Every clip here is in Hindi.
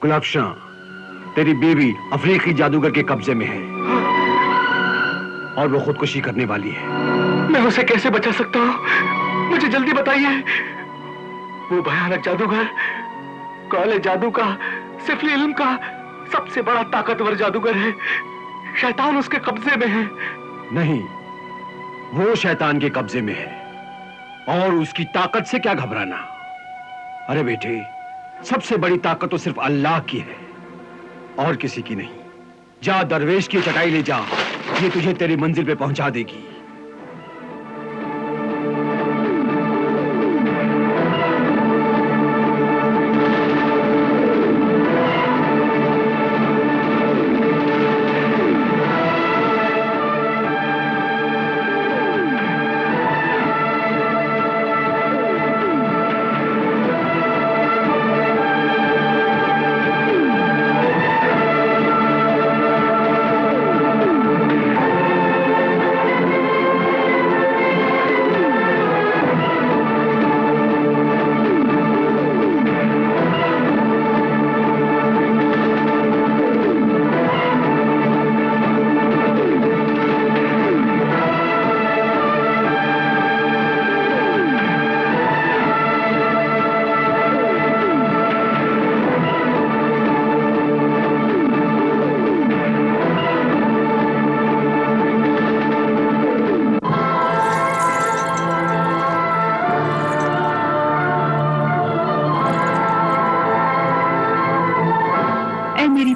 गुलाबशाह, तेरी बीवी अफ्रीकी जादूगर के कब्जे में है और वो खुदकुशी करने वाली है। मैं उसे कैसे बचा सकता हूँ? मुझे जल्दी बताइए। वो भयानक जादूगर, काले जादू का, सिफली इल्म का सबसे बड़ा ताकतवर जादूगर है। शैतान उसके कब्जे में है। नहीं, वो शैतान के कब्जे में है और उसकी ताकत से क्या घबराना। अरे बेटे, सबसे बड़ी ताकत तो सिर्फ अल्लाह की है और किसी की नहीं। जा दरवेश की चटाई ले जा, ये तुझे तेरी मंजिल पे पहुंचा देगी।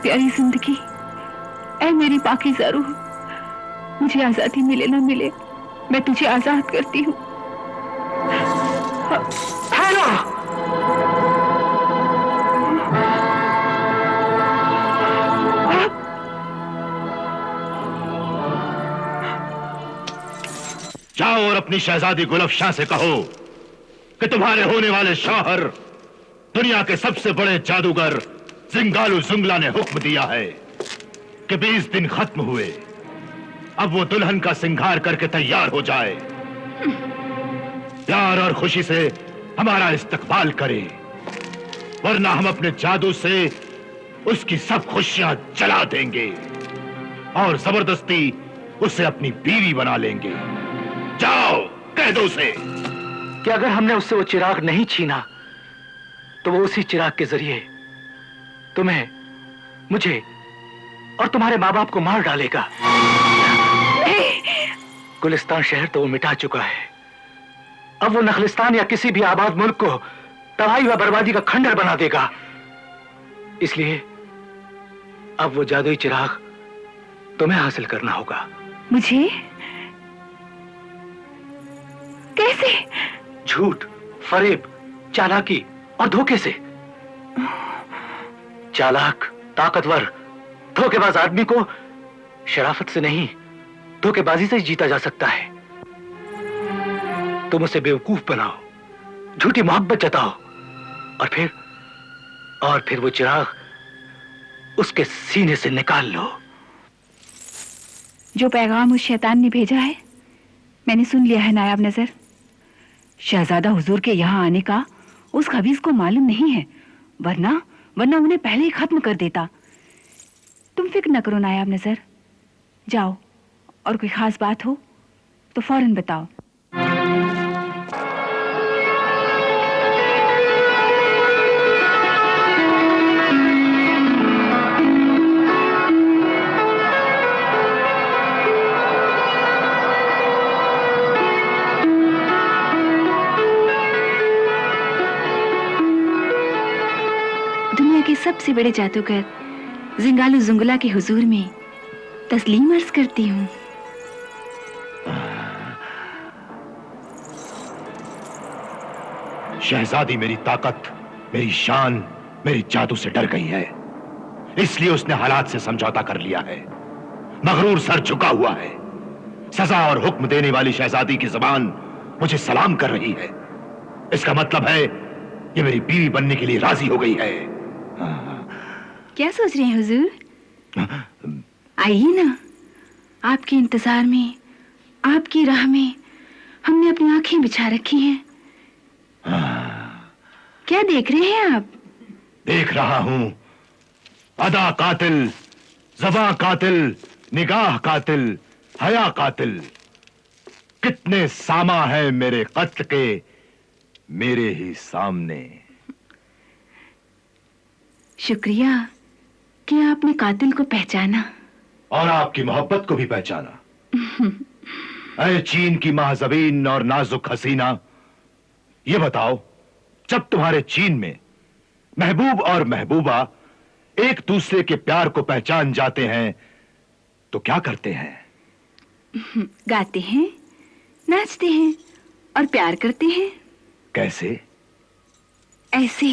प्यारी जिंदगी, ऐ मेरी पाकीज़ा रूह, मुझे आजादी मिले ना मिले, मैं तुझे आजाद करती हूँ। जाओ और अपनी शहजादी गुलफशाह से कहो कि तुम्हारे होने वाले शौहर दुनिया के सबसे बड़े जादूगर जिंगालू जुंगला ने हुक्म दिया है कि 20 दिन खत्म हुए, अब वो दुल्हन का सिंगार करके तैयार हो जाए, प्यार और खुशी से हमारा इस्तकबाल करे, वरना हम अपने जादू से उसकी सब खुशियां जला देंगे और जबरदस्ती उसे अपनी बीवी बना लेंगे। जाओ, कह दो उसे कि अगर हमने उससे वो चिराग नहीं छीना तो वो उसी चिराग के जरिए तुम्हें, मुझे और तुम्हारे माँ बाप को मार डालेगा। गुलिस्तान शहर तो वो मिटा चुका है, अब वो नखलिस्तान या किसी भी आबाद मुल्क को तबाही व बर्बादी का खंडर बना देगा। इसलिए अब वो जादुई चिराग तुम्हें हासिल करना होगा। मुझे? कैसे? झूठ, फरेब, चालाकी और धोखे से। चालाक, ताकतवर, धोखेबाज आदमी को शराफत से नहीं, धोखेबाजी से ही जीता जा सकता है। तुम उसे बेवकूफ बनाओ, झूठी मोहब्बत जताओ और फिर वो चिराग उसके सीने से निकाल लो। जो पैगाम उस शैतान ने भेजा है मैंने सुन लिया है नायाब नजर। शहजादा हुजूर के यहाँ आने का उस खबीज को मालूम नहीं है, वरना उन्हें पहले ही खत्म कर देता। तुम फिक्र न करो नायाब नजर, जाओ और कोई खास बात हो तो फौरन बताओ। के सबसे बड़े जादूगर जिंगालू जुंगला के हुजूर में तस्लीम अर्ज करती हूँ। शहजादी मेरी ताकत, मेरी शान, मेरी जादू से डर गई है, इसलिए उसने हालात से समझौता कर लिया है। मगरूर सर झुका हुआ है। सजा और हुक्म देने वाली शहजादी की जुबान मुझे सलाम कर रही है। इसका मतलब है ये मेरी बीवी बनने के लिए राजी हो गई है। क्या सोच रहे हैं हुजूर? आइए ना, आपके इंतजार में, आपकी राह में हमने अपनी आंखें बिछा रखी हैं। क्या देख रहे हैं आप? देख रहा हूं अदा कातिल, ज़बां कातिल, निगाह कातिल, हया कातिल। कितने सामा है मेरे कत्ल के मेरे ही सामने। शुक्रिया कि आपने कातिल को पहचाना और आपकी मोहब्बत को भी पहचाना। ऐ चीन की महाजबीन और नाजुक हसीना, ये बताओ, जब तुम्हारे चीन में महबूब और महबूबा एक दूसरे के प्यार को पहचान जाते हैं तो क्या करते हैं? गाते हैं, नाचते हैं और प्यार करते हैं। कैसे? ऐसे।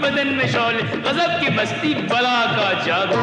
बदन में शौले गजब की मस्ती बला का जादू।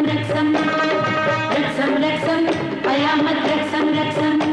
रक्षम रक्षम रक्षम कयामत रक्षम रक्षम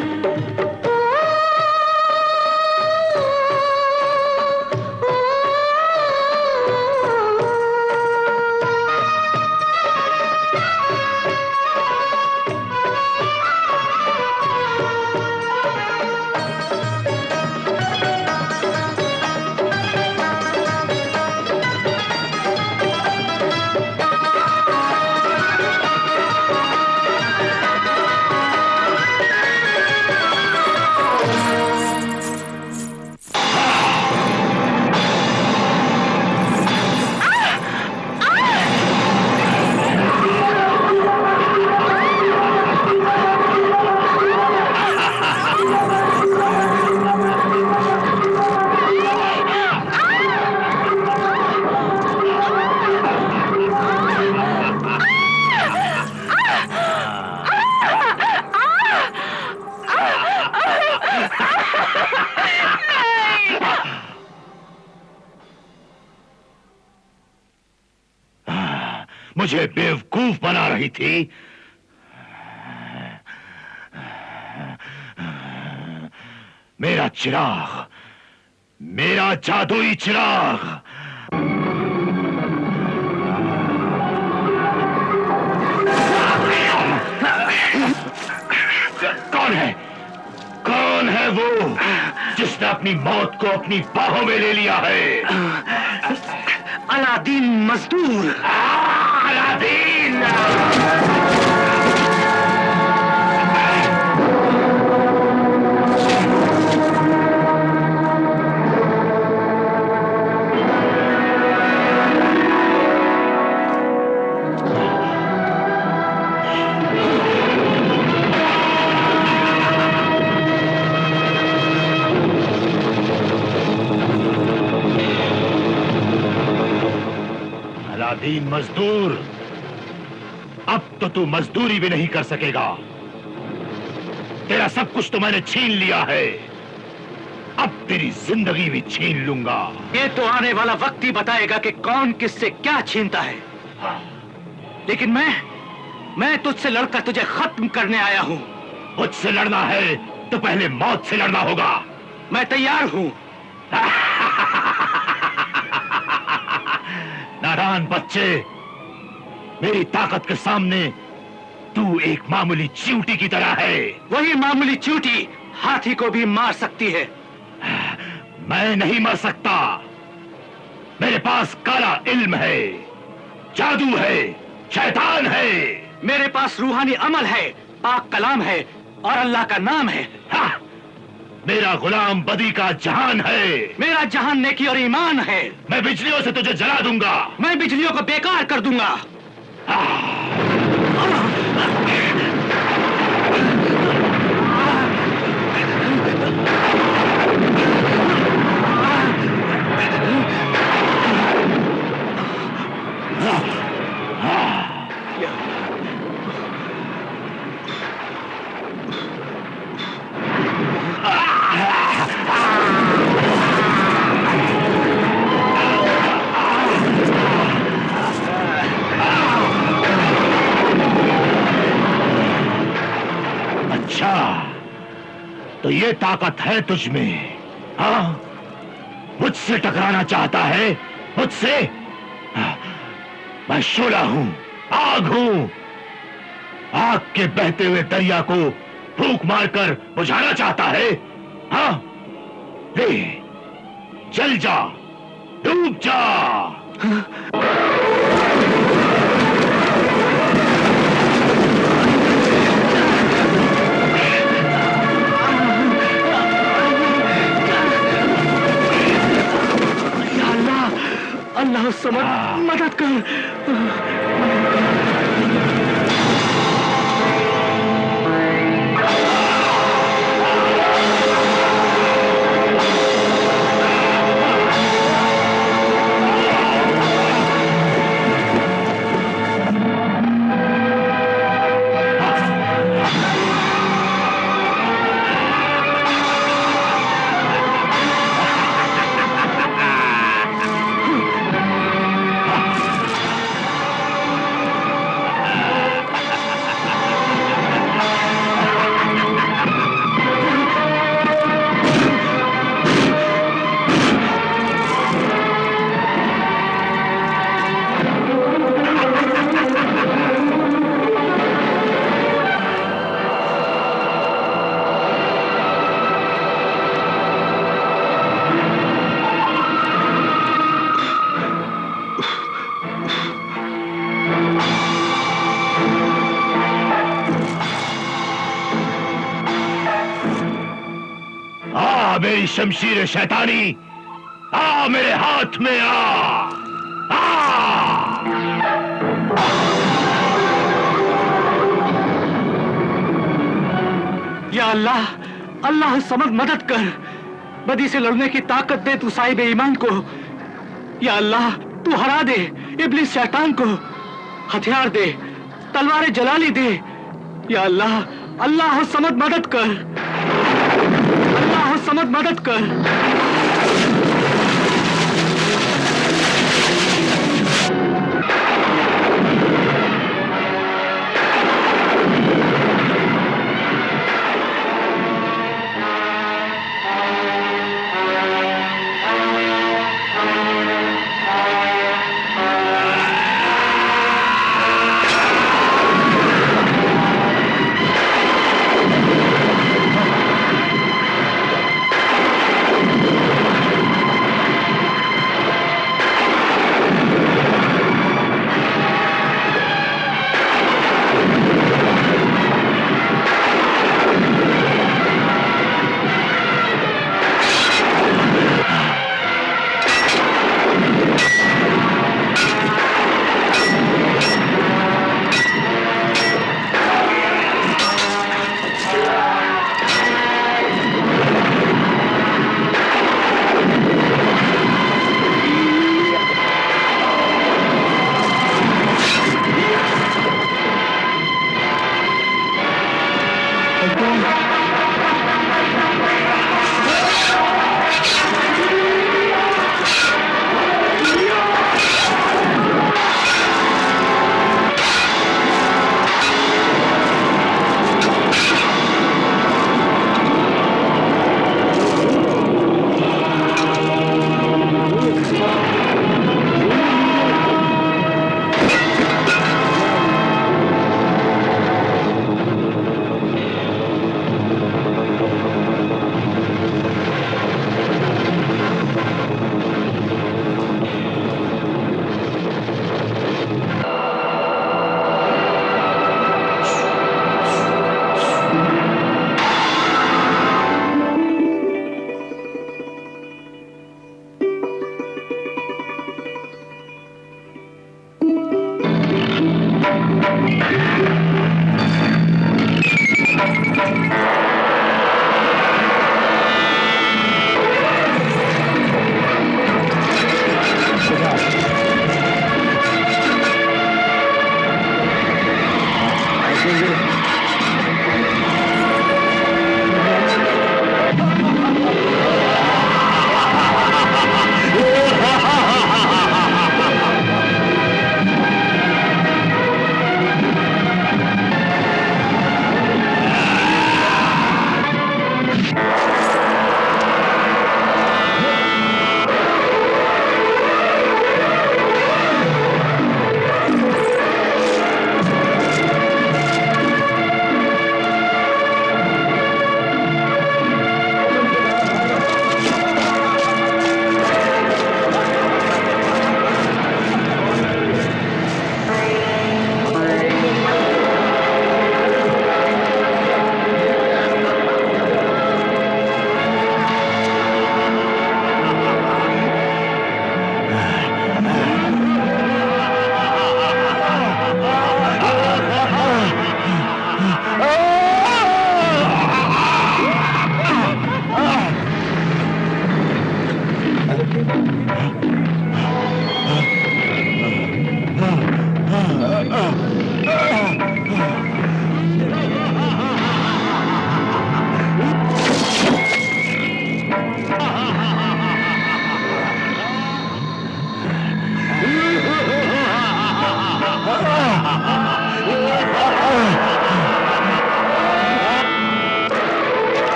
मुझे बेवकूफ बना रही थी। मेरा चिराग, मेरा जादुई चिराग। कौन है? कौन है वो जिसने अपनी मौत को अपनी बाहों में ले लिया है? अलादीन मजदूर। अलादीन! अलादीन मजदूर, अब तो तू मजदूरी भी नहीं कर सकेगा। तेरा सब कुछ तो मैंने छीन लिया है, अब तेरी जिंदगी भी छीन लूंगा। ये तो आने वाला वक्त ही बताएगा कि कौन किससे क्या छीनता है। लेकिन मैं तुझसे लड़कर तुझे खत्म करने आया हूं। मुझसे लड़ना है तो पहले मौत से लड़ना होगा। मैं तैयार हूं। नादान बच्चे, मेरी ताकत के सामने तू एक मामूली चींटी की तरह है। वही मामूली चींटी हाथी को भी मार सकती है। मैं नहीं मर सकता। मेरे पास काला इल्म है, जादू है, शैतान है। मेरे पास रूहानी अमल है, पाक कलाम है और अल्लाह का नाम है। हाँ, मेरा गुलाम बदी का जहान है। मेरा जहान नेकी और ईमान है। मैं बिजलियों से तुझे जला दूंगा। मैं बिजलियों को बेकार कर दूंगा। तो ये ताकत है तुझ में? हाँ, मुझसे टकराना चाहता है? मुझसे? मैं शोला हूं, आग हूं। आग के बहते हुए दरिया को फूंक मारकर बुझाना चाहता है? हाँ, ले, जल जा, डूब जा। अल्लाह समझ, मदद कर। तेरी शमशीर शैतानी आ मेरे हाथ में आ। या अल्लाह, अल्लाह समद मदद कर, बदी से लड़ने की ताकत दे तू साहिब ईमान को। या अल्लाह, तू हरा दे इब्लिस शैतान को, हथियार दे, तलवारें जलाली दे। या अल्लाह, अल्लाह समद मदद कर, अल्लाह समद मदद कर।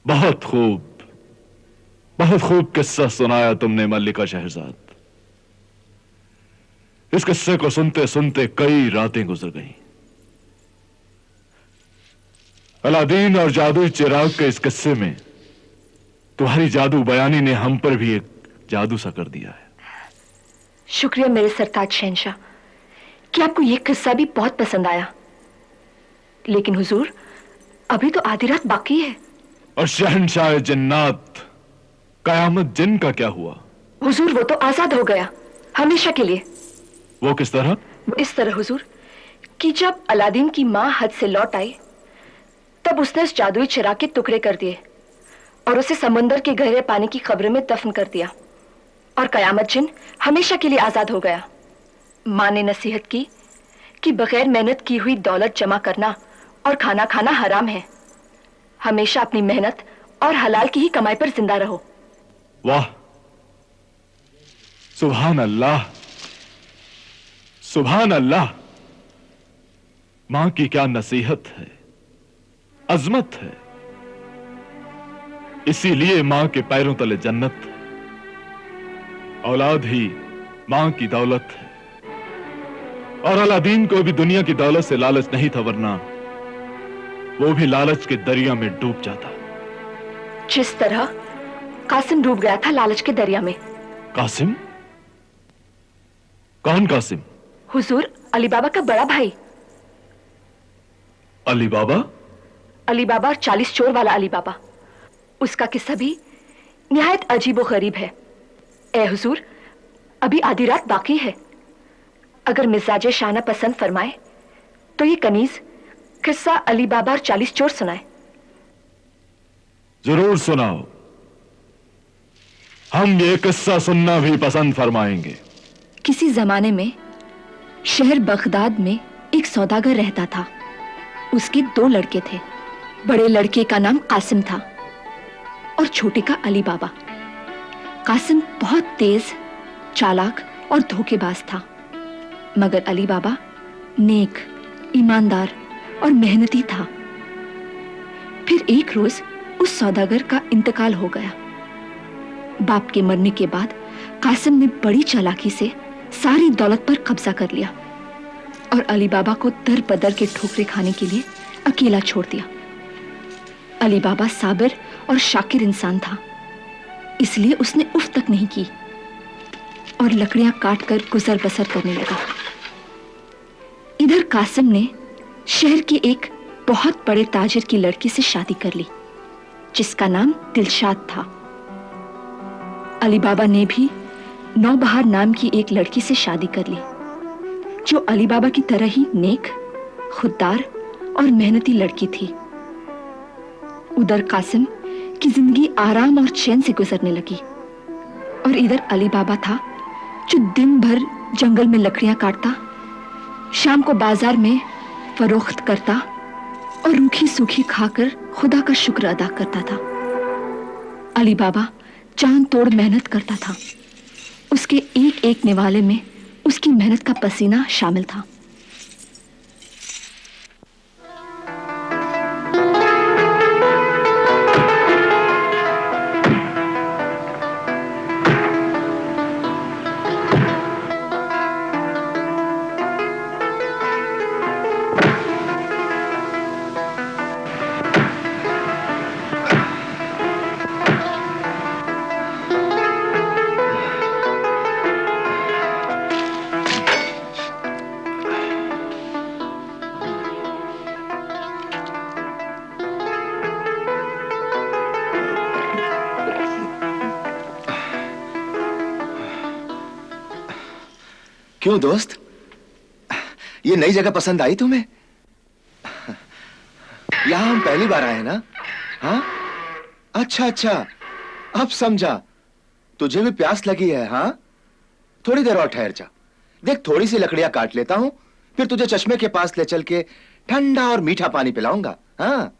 बहुत खूब, बहुत खूब किस्सा सुनाया तुमने मल्लिका शहजाद। इस किस्से को सुनते सुनते कई रातें गुजर गईं। अलादीन और जादुई चिराग के इस किस्से में तुम्हारी जादू बयानी ने हम पर भी एक जादू सा कर दिया है। शुक्रिया मेरे सरताज शहंशाह कि आपको यह किस्सा भी बहुत पसंद आया। लेकिन हुजूर, अभी तो आधी रात बाकी है। और शहंशाह जिन्नात कयामत जिन का क्या हुआ? हुजूर, वो तो आजाद हो गया हमेशा के लिए। वो किस तरह? वो इस तरह हुजूर कि जब अलादीन की मां हज से लौट आई तब उसने उस जादुई चिराग के टुकड़े कर दिए और उसे समुंदर के गहरे पानी की कब्र में दफन कर दिया और कयामत जिन हमेशा के लिए आजाद हो गया। मां ने नसीहत की कि बगैर मेहनत की हुई दौलत जमा करना और खाना खाना हराम है। हमेशा अपनी मेहनत और हलाल की ही कमाई पर जिंदा रहो। वाह, सुभान अल्लाह, सुभान अल्लाह। मां की क्या नसीहत है, अजमत है। इसीलिए मां के पैरों तले जन्नत है। औलाद ही मां की दौलत है। और अलादीन को भी दुनिया की दौलत से लालच नहीं था, वरना वो भी लालच के दरिया में डूब जाता। जिस तरह कासिम डूब गया था लालच के दरिया में। कासिम? कौन कासिम? हुजूर, अली बाबा का बड़ा भाई। अली बाबा? अली बाबा और 40 चोर वाला अली बाबा। उसका किस्सा भी निहायत अजीब और गरीब है। ए हुजूर, अभी आधी रात बाकी है। अगर मिजाज शाना पसंद फरमाए तो ये कनीज किस्सा अली बाबा और 40 चोर सुनाए। जरूर सुनाओ, हम ये किस्सा सुनना भी पसंद फरमाएंगे। किसी जमाने में शहर बगदाद में एक सौदागर रहता था। उसके 2 लड़के थे। बड़े लड़के का नाम कासिम था और छोटे का अली बाबा। कासिम बहुत तेज, चालाक और धोखेबाज था, मगर अली बाबा नेक, ईमानदार और मेहनती था। फिर एक रोज उस सौदागर का इंतकाल हो गया। बाप के मरने के बाद कासिम ने बड़ी चालाकी से सारी दौलत पर कब्जा कर लिया और अली बाबा को दर बदर के ठोकरे खाने के लिए अकेला छोड़ दिया। अली बाबा साबिर और शाकिर इंसान था, इसलिए उसने उफ तक नहीं की और लकड़ियां काटकर गुजर बसर करने लगा। इधर कासिम ने शहर के एक बहुत बड़े ताजिर की लड़की से शादी कर ली, जिसका नाम दिलशाद था। अली बाबा ने भी नौबहार नाम की एक लड़की से शादी कर ली, जो अली बाबा की तरह ही नेक, खुददार और मेहनती लड़की थी। उधर कासिम की जिंदगी आराम और चैन से गुजरने लगी और इधर अली बाबा था, जो दिन भर जंगल में लकड़ियां काटता, शाम को बाजार में फरोख्त करता और रूखी सूखी खाकर खुदा का शुक्र अदा करता था। अली बाबा जान तोड़ मेहनत करता था। उसके एक एक निवाले में उसकी मेहनत का पसीना शामिल था। क्यों दोस्त, ये नई जगह पसंद आई तुम्हें? यहां हम पहली बार आए ना? हाँ, अच्छा अच्छा, अब समझा। तुझे भी प्यास लगी है? हाँ, थोड़ी देर और ठहर जा। देख, थोड़ी सी लकड़ियां काट लेता हूं, फिर तुझे चश्मे के पास ले चल के ठंडा और मीठा पानी पिलाऊंगा। हाँ,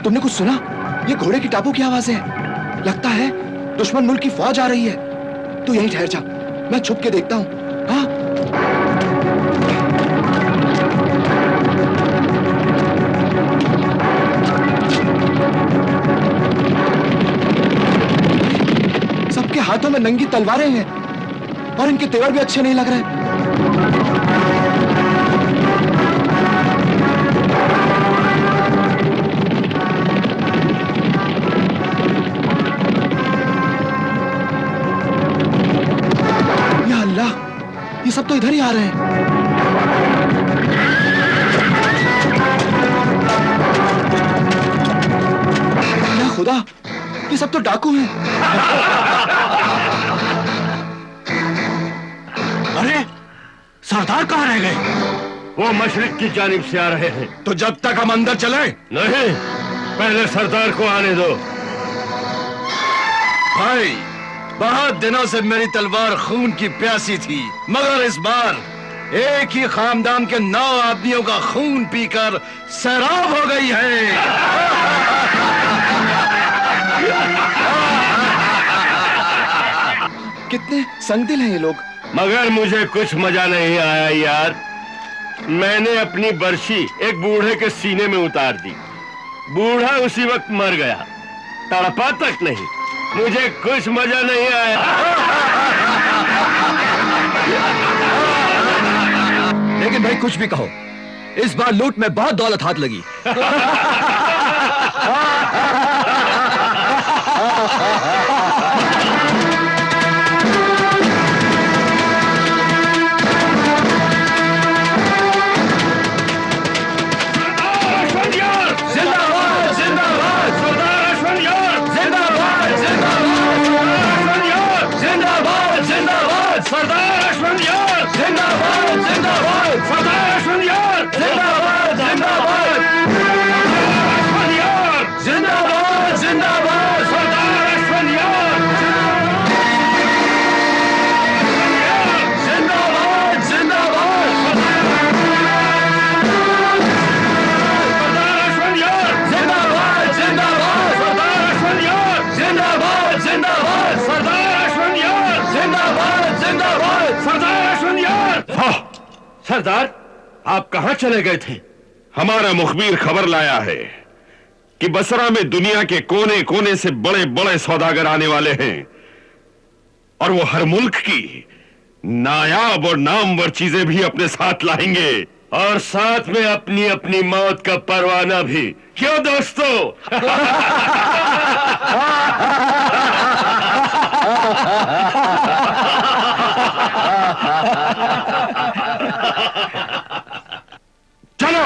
तुमने कुछ सुना? ये घोड़े की टापों की आवाज है। लगता है दुश्मन मुल्क की फौज आ रही है। तू यहीं ठहर जा, मैं छुप के देखता हूं। हाँ, सबके हाथों में नंगी तलवारें हैं और इनके तेवर भी अच्छे नहीं लग रहे। या अल्लाह, ये सब तो इधर ही आ रहे हैं। या खुदा, ये सब तो डाकू हैं। अरे सरदार कहाँ रह गए? वो मशरिक की जानिब से आ रहे हैं। तो जब तक हम अंदर चले? नहीं, पहले सरदार को आने दो। भाई, बहुत दिनों से मेरी तलवार खून की प्यासी थी, मगर इस बार एक ही खानदान के 9 आदमियों का खून पीकर सैराब हो गई है। कितने संगदिल हैं ये लोग। मगर मुझे कुछ मजा नहीं आया यार। मैंने अपनी बर्शी एक बूढ़े के सीने में उतार दी। बूढ़ा उसी वक्त मर गया, तड़पा तक नहीं। मुझे कुछ मजा नहीं आया। लेकिन भाई कुछ भी कहो, इस बार लूट में बहुत दौलत हाथ लगी। सरदार, आप कहां चले गए थे? हमारा मुखबिर खबर लाया है कि बसरा में दुनिया के कोने कोने से बड़े बड़े सौदागर आने वाले हैं और वो हर मुल्क की नायाब और नामवर चीजें भी अपने साथ लाएंगे और साथ में अपनी अपनी मौत का परवाना भी। क्यों दोस्तों? चलो।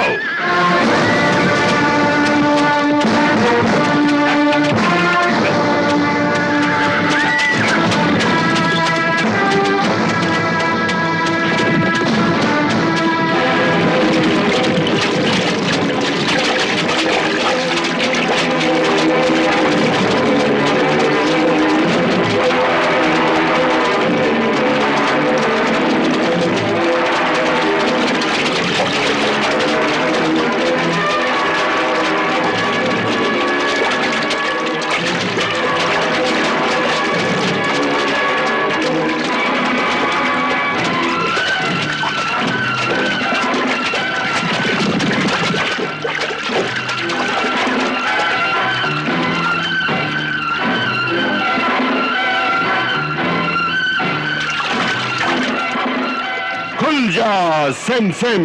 खुल जा सिम सिम।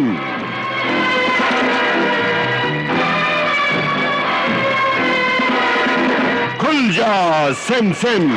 खुल जा सिम सिम।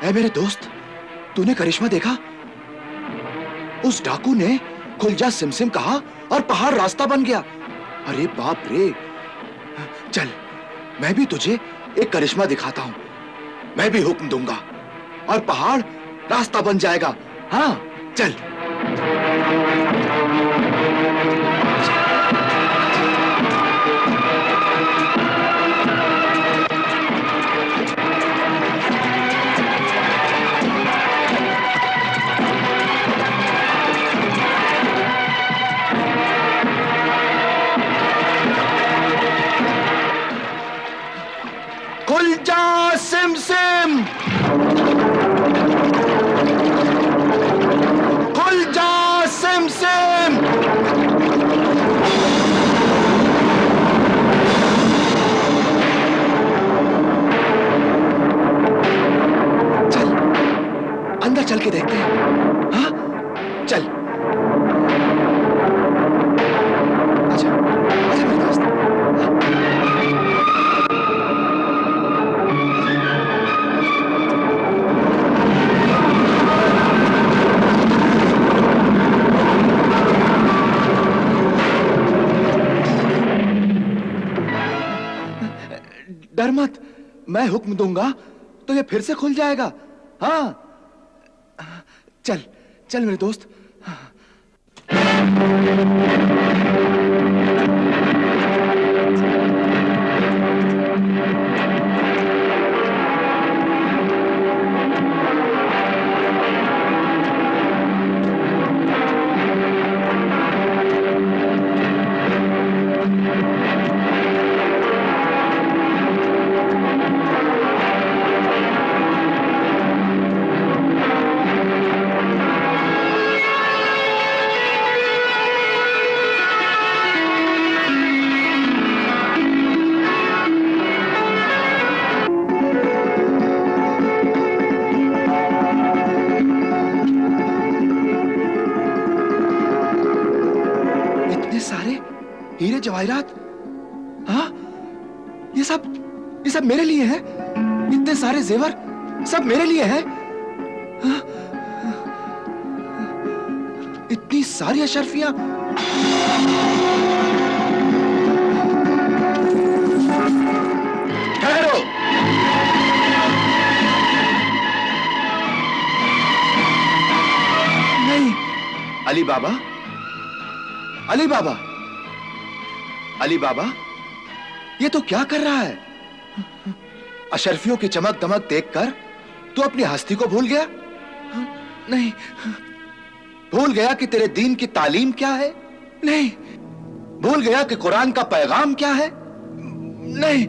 ऐ मेरे दोस्त, तूने करिश्मा देखा? उस डाकू ने खुल जा सिमसिम कहा और पहाड़ रास्ता बन गया। अरे बाप रे! चल, मैं भी तुझे एक करिश्मा दिखाता हूं। मैं भी हुक्म दूंगा और पहाड़ रास्ता बन जाएगा। हाँ, चल। खुल जा सिमसिम, खुल जा सिमसिम। चल, अंदर चल के देखते हैं। हाँ, चल। अच्छा, अच्छा मेरे दोस्त। डर मत, मैं हुक्म दूंगा तो ये फिर से खुल जाएगा। हाँ, चल चल मेरे दोस्त। हीरे जवाहरात, हाँ, ये सब मेरे लिए है। इतने सारे जेवर सब मेरे लिए है। हाँ? इतनी सारी अशरफियां। ठहरो, नहीं, अली बाबा, अली बाबा, अली बाबा, ये तो क्या कर रहा है? अशरफियों की चमक दमक देखकर तू अपनी हस्ती को भूल गया? नहीं, भूल गया कि तेरे दीन की तालीम क्या है? नहीं, भूल गया कि कुरान का पैगाम क्या है? नहीं,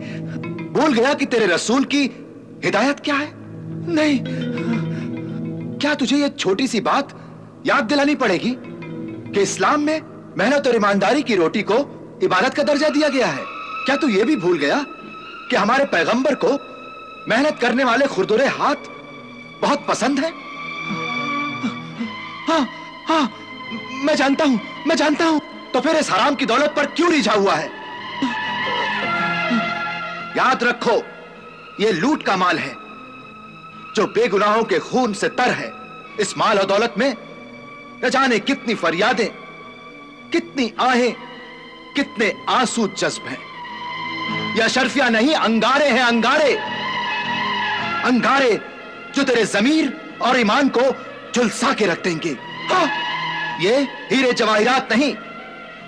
भूल गया कि तेरे रसूल की हिदायत क्या है? नहीं, क्या तुझे ये छोटी सी बात याद दिलानी पड़ेगी कि इस्लाम में मेहनत और ईमानदारी की रोटी को इबादत का दर्जा दिया गया है? क्या तू ये भी भूल गया कि हमारे पैगंबर को मेहनत करने वाले खुरदुरे हाथ बहुत पसंद है? हाँ, हाँ, मैं जानता हूं। तो फिर इस हराम की दौलत पर क्यों रिझा हुआ है? याद रखो, ये लूट का माल है जो बेगुनाहों के खून से तर है। इस माल और दौलत में न जाने कितनी फरियादें, कितनी आहें, कितने आंसू जज्ब हैं। यह अशरफियां नहीं, अंगारे हैं, अंगारे, अंगारे जो तेरे जमीर और ईमान को झुलसा के रख देंगे। हाँ, ये हीरे जवाहिरात नहीं,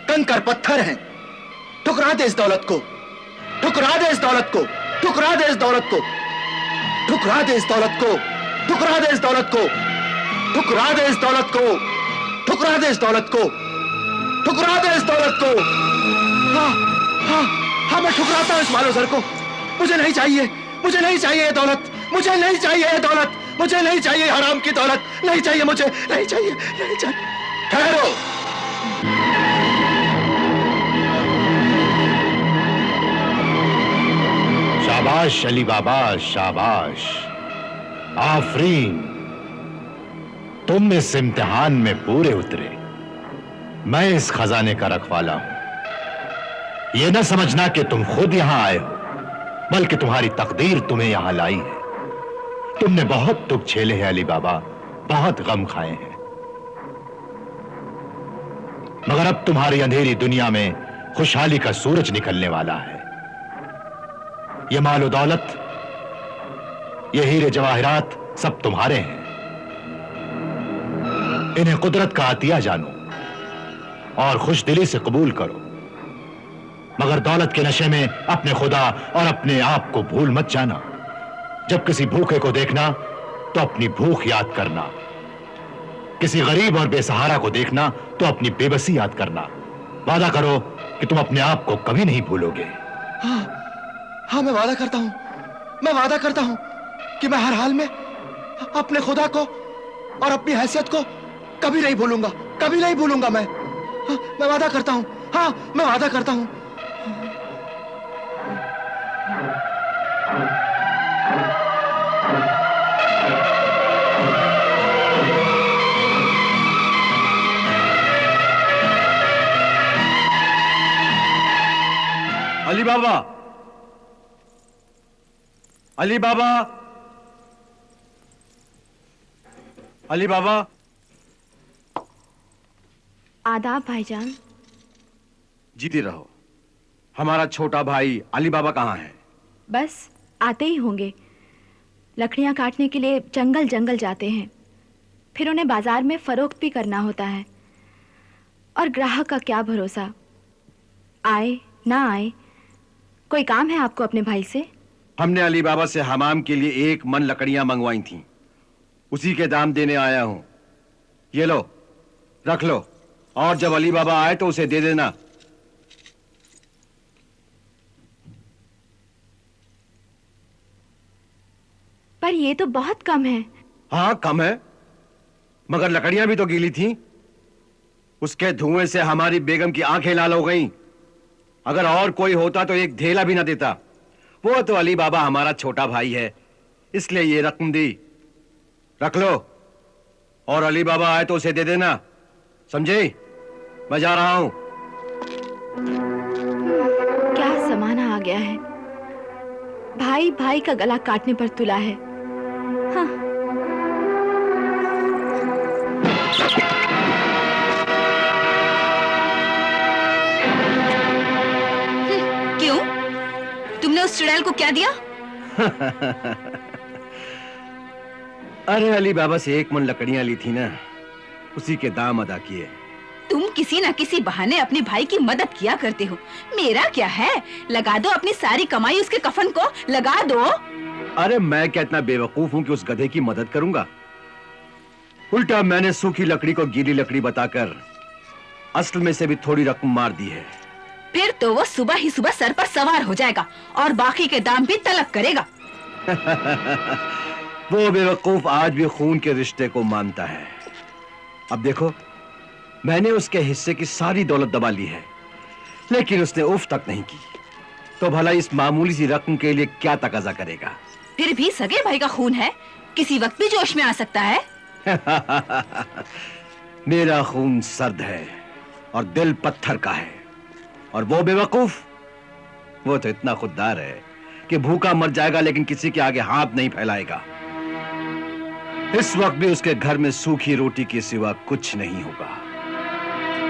कंकर पत्थर हैं। ठुकरा दे इस दौलत को, ठुकरा दे इस दौलत को, ठुकरा दे इस दौलत को, ठुकरा दे इस दौलत को, ठुकरा दे इस दौलत को, ठुकरा दे इस दौलत को, ठुकरा दे इस दौलत को, ठुकरा दे इस दौलत को। हाँ, हाँ, हाँ, मैं ठुकराता हूं इस मालो ज़र को। मुझे नहीं चाहिए, मुझे नहीं चाहिए ये दौलत, मुझे नहीं चाहिए ये दौलत, मुझे नहीं चाहिए हराम की दौलत, नहीं चाहिए मुझे, नहीं चाहिए, नहीं चाहिए। ठहरो, शाबाश अली बाबा, शाबाश, आफरीन, तुम इस इम्तिहान में पूरे उतरे। मैं इस खजाने का रखवाला हूं। यह न समझना कि तुम खुद यहां आए हो, बल्कि तुम्हारी तकदीर तुम्हें यहां लाई है। तुमने बहुत दुख झेले हैं अली बाबा, बहुत गम खाए हैं, मगर अब तुम्हारी अंधेरी दुनिया में खुशहाली का सूरज निकलने वाला है। ये मालो दौलत, ये हीरे जवाहरात सब तुम्हारे हैं। इन्हें कुदरत का अतिया जानो और खुश दिली से कबूल करो, मगर दौलत के नशे में अपने खुदा और अपने आप को भूल मत जाना। जब किसी भूखे को देखना तो अपनी भूख याद करना, किसी गरीब और बेसहारा को देखना तो अपनी बेबसी याद करना। वादा करो कि तुम अपने आप को कभी नहीं भूलोगे। हाँ, मैं वादा करता हूं, मैं वादा करता हूं कि मैं हर हाल में अपने खुदा को और अपनी हैसियत को कभी नहीं भूलूंगा, कभी नहीं भूलूंगा। मैं वादा करता हूं, हाँ मैं वादा करता हूं। अली बाबा, अली बाबा, अली बाबा। आदाब भाईजान। जीती रहो। हमारा छोटा भाई अली बाबा कहाँ है? बस आते ही होंगे। लकड़ियां काटने के लिए जंगल जंगल जाते हैं, फिर उन्हें बाजार में फरोख्त भी करना होता है। और ग्राहक का क्या भरोसा, आए ना आए। कोई काम है आपको अपने भाई से? हमने अली बाबा से हमाम के लिए 1 मन लकड़ियां मंगवाई थीं, उसी के दाम देने आया हूं। ये लो, रख लो, और जब अली बाबा आए तो उसे दे देना। पर ये तो बहुत कम है। हाँ कम है, मगर लकड़ियां भी तो गीली थीं। उसके धुएं से हमारी बेगम की आंखें लाल हो गईं। अगर और कोई होता तो एक धेला भी ना देता। वो तो अली बाबा हमारा छोटा भाई है, इसलिए ये रकम दी। रख लो, और अली बाबा आए तो उसे दे देना, समझे? मैं जा रहा हूं। क्या जमाना आ गया है, भाई भाई का गला काटने पर तुला है। हाँ। क्यों? तुमने उस चुड़ैल को क्या दिया? अरे अली बाबा से 1 मन लकड़ियां ली थी ना, उसी के दाम अदा किए। तुम किसी न किसी बहाने अपने भाई की मदद किया करते हो। मेरा क्या है, लगा दो अपनी सारी कमाई उसके कफन को, लगा दो। अरे मैं क्या इतना बेवकूफ हूं कि उस गधे की मदद करूंगा? उल्टा मैंने सूखी लकड़ी को गीली लकड़ी बताकर असल में से भी थोड़ी रकम मार दी है। फिर तो वो सुबह ही सुबह सर पर सवार हो जाएगा और बाकी के दाम भी तलब करेगा। वो बेवकूफ आज भी खून के रिश्ते को मानता है। अब देखो, मैंने उसके हिस्से की सारी दौलत दबा ली है, लेकिन उसने उफ तक नहीं की, तो भला इस मामूली सी रकम के लिए क्या तकाजा करेगा? फिर भी सगे भाई का खून है, किसी वक्त भी जोश में आ सकता है। मेरा खून सर्द है और दिल पत्थर का है, और वो बेवकूफ, वो तो इतना खुददार है कि भूखा मर जाएगा लेकिन किसी के आगे हाथ नहीं फैलाएगा। इस वक्त भी उसके घर में सूखी रोटी के सिवा कुछ नहीं होगा।